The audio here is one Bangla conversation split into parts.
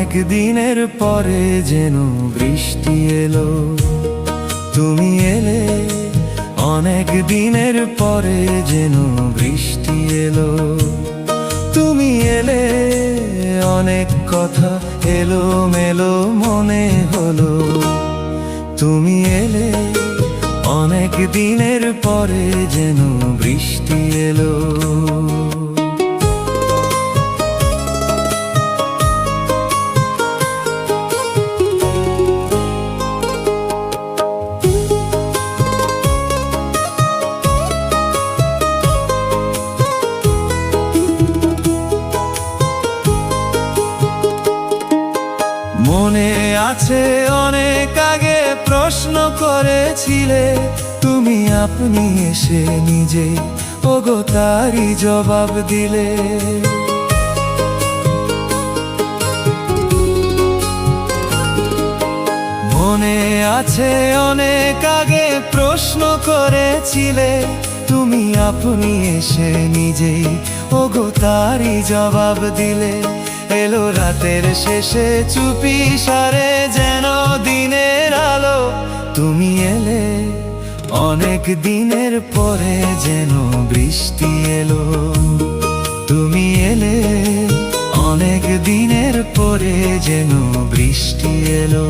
অনেক দিনের পরে যেন বৃষ্টি এলো, তুমি এলে। অনেক দিনের পরে যেন বৃষ্টি এলো, তুমি এলে। অনেক কথা এলো মেলো মনে হলো, তুমি এলে। অনেক দিনের পরে যেন বৃষ্টি এলো। মনে আছে অনেক আগে প্রশ্ন করেছিলে, তুমি আপনি এসে নিজে ওগো তারই জবাব দিলে। মনে আছে অনেক আগে প্রশ্ন করেছিলে, তুমি আপনি এসে নিজেই ওগো তারই জবাব দিলে। এলো রাতের শেষে চুপি সারে যেন দিনের আলো, তুমি এলে। অনেক দিনের পরে যেন বৃষ্টি এলো, তুমি এলে। অনেক দিনের পরে যেন বৃষ্টি এলো।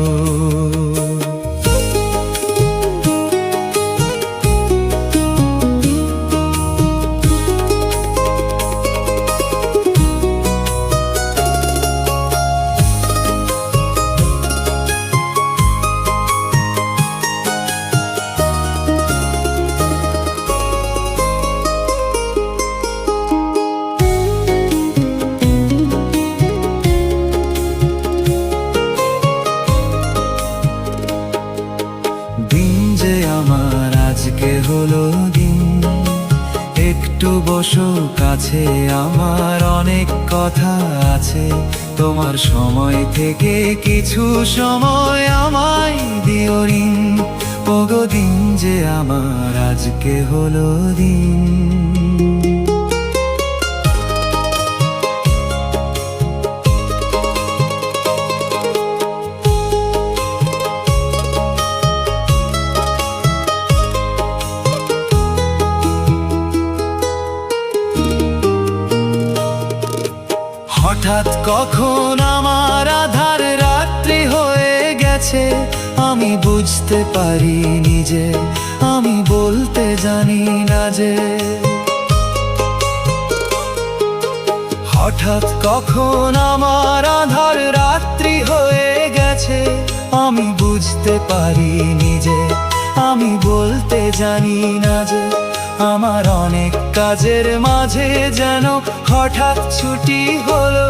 আমার আজকে হলো দিন, একটু বসো কাছে, আমার অনেক কথা আছে। তোমার সময় থেকে কিছু সময় আমায় দিও ঋণ। ওগো দিন যে আমার আজকে হলো দিন। হঠাৎ কখন আমার আধার রাত্রি হয়ে গেছে, আমি বুঝতে পারি নিজে, আমি বলতে জানি না যে। হঠাৎ কখন আমার আধার রাত্রি হয়ে গেছে, আমি বুঝতে পারি নিজে, আমি বলতে জানি না যে। আমার অনেক কাজের মাঝে যেন হঠাৎ ছুটি হলো,